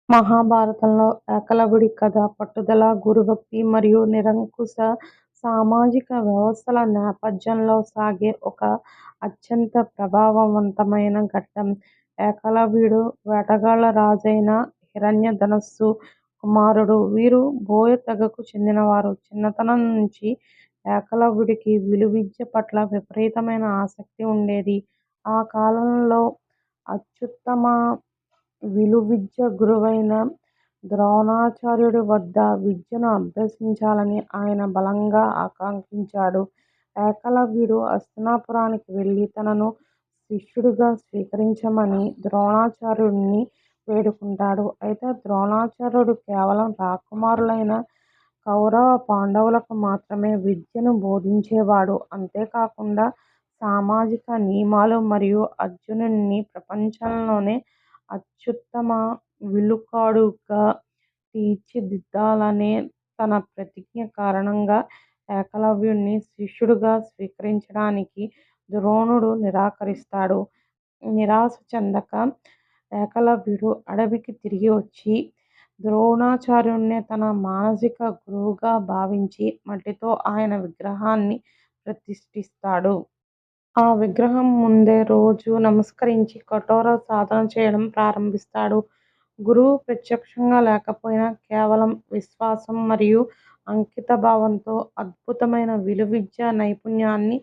మహాభారతంలో ఏకలవ్యుడి కథ పట్టుదల, గురుభక్తి మరియు నిరంకుశ సామాజిక వ్యవస్థల నేపథ్యంలో సాగే ఒక అత్యంత ప్రభావవంతమైన ఘట్టం. ఏకలవ్యుడు వేటగాళ్ల రాజైన హిరణ్యధనుస్సు కుమారుడు. వీరు బోయ తెగకు చెందినవారు. చిన్నతనం నుంచి ఏకలవ్యుడికి విలువిద్య పట్ల విపరీతమైన ఆసక్తి ఉండేది. ఆ కాలంలో అత్యుత్తమ విలువిద్య గురువైన ద్రోణాచార్యుడి వద్ద విద్యను అభ్యసించాలని ఆయన బలంగా ఆకాంక్షించాడు. ఏకలవ్యుడు హస్తినాపురానికి వెళ్లి తనను శిష్యుడిగా స్వీకరించమని ద్రోణాచార్యుడిని వేడుకుంటాడు. అయితే ద్రోణాచార్యుడు కేవలం రాకుమారులైన కౌరవ, పాండవులకు మాత్రమే విద్యను బోధించేవాడు. అంతేకాకుండా సామాజిక నియమాలు మరియు అర్జునుడిని ప్రపంచంలోనే అత్యుత్తమ విలుకాడుగా తీర్చిదిద్దాలనే తన ప్రతిజ్ఞ కారణంగా ఏకలవ్యుడిని శిష్యుడిగా స్వీకరించడానికి ద్రోణుడు నిరాకరిస్తాడు. నిరాశ చెందక ఏకలవ్యుడు అడవికి తిరిగి వచ్చి ద్రోణాచార్యుడినే తన మానసిక గురువుగా భావించి మట్టితో ఆయన విగ్రహాన్ని ప్రతిష్ఠిస్తాడు. ఆ విగ్రహం ముందే రోజూ నమస్కరించి కఠోర సాధన చేయడం ప్రారంభిస్తాడు. గురువు ప్రత్యక్షంగా లేకపోయినా కేవలం విశ్వాసం మరియు అంకితభావంతో అద్భుతమైన విలువిద్యా నైపుణ్యాన్ని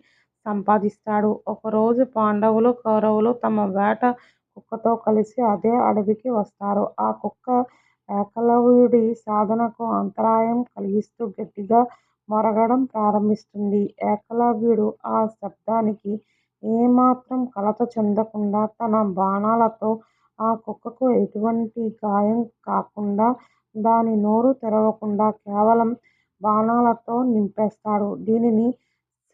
సంపాదిస్తాడు. ఒకరోజు పాండవులు, కౌరవులు తమ వేట కుక్కతో కలిసి అదే అడవికి వస్తారు. ఆ కుక్క ఏకలవ్యుడి సాధనకు అంతరాయం కలిగిస్తూ గట్టిగా మొరగడం ప్రారంభిస్తుంది. ఏకలవ్యుడు ఆ శబ్దానికి ఏమాత్రం కలత చెందకుండా తన బాణాలతో ఆ కుక్కకు ఎటువంటి గాయం కాకుండా, దాని నోరు తెరవకుండా కేవలం బాణాలతో నింపేస్తాడు. దీనిని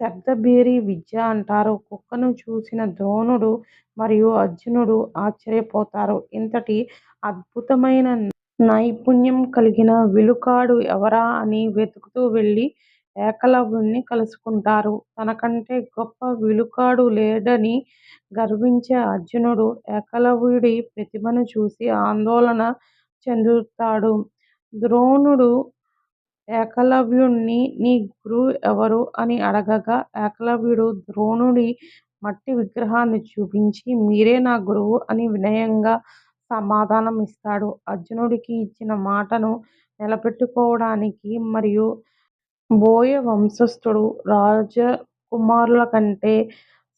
శబ్దభేరీ విద్య అంటారు. కుక్కను చూసిన ద్రోణుడు మరియు అర్జునుడు ఆశ్చర్యపోతారు. ఇంతటి అద్భుతమైన నైపుణ్యం కలిగిన విలుకాడు ఎవరా అని వెతుకుతూ వెళ్లి ఏకలవ్యుడిని కలుసుకుంటారు. తనకంటే గొప్ప విలుకాడు లేడని గర్వించే అర్జునుడు ఏకలవ్యుడి ప్రతిభను చూసి ఆందోళన చెందుతాడు. ద్రోణుడు ఏకలవ్యుడిని నీ గురువు ఎవరు అని అడగగా ఏకలవ్యుడు ద్రోణుడి మట్టి విగ్రహాన్ని చూపించి మీరే నా గురువు అని వినయంగా సమాధానం ఇస్తాడు. అర్జునుడికి ఇచ్చిన మాటను నిలబెట్టుకోవడానికి మరియు బోయ వంశస్థుడు రాజకుమారుల కంటే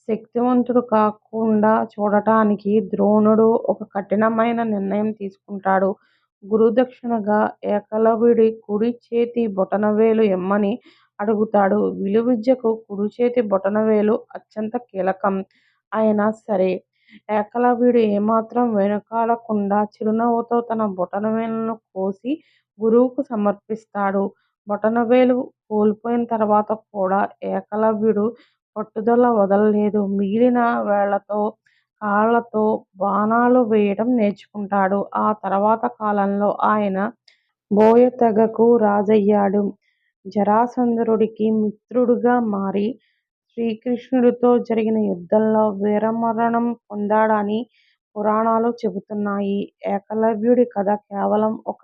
శక్తివంతుడు కాకుండా చూడటానికి ద్రోణుడు ఒక కఠినమైన నిర్ణయం తీసుకుంటాడు. గురుదక్షిణగా ఏకలవ్యుడి కుడి చేతి బొటనవేలు ఇమ్మని అడుగుతాడు. విలువిద్యకు కుడి చేతి బొటనవేలు అత్యంత కీలకం. అయినా సరే ఏకలవ్యుడు ఏమాత్రం వెనుకాడకుండా చిరునవ్వుతో తన బొటనవేలును కోసి గురువుకు సమర్పిస్తాడు. బొటనవేలు కోల్పోయిన తర్వాత కూడా ఏకలవ్యుడు పట్టుదల వదలలేదు. మిగిలిన వేళ్లతో, కాళ్లతో బాణాలు వేయడం నేర్చుకుంటాడు. ఆ తర్వాత కాలంలో ఆయన బోయ తెగకు రాజయ్యాడు. జరాసంధుడికి మిత్రుడుగా మారి శ్రీకృష్ణుడితో జరిగిన యుద్ధంలో వీరమరణం పొందాడని పురాణాలు చెబుతున్నాయి. ఏకలవ్యుడి కథ కేవలం ఒక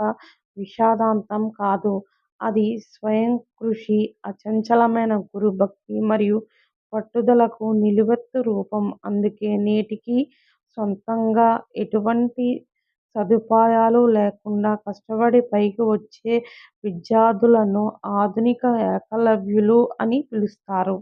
విషాదాంతం కాదు. అది స్వయం కృషి, అచంచలమైన గురుభక్తి మరియు పట్టుదలకు నిలువెత్తు రూపం. అందుకే నేటికీ సొంతంగా ఎటువంటి సదుపాయాలు లేకుండా కష్టపడి పైకి వచ్చే విద్యార్థులను ఆధునిక ఏకలవ్యులు అని పిలుస్తారు.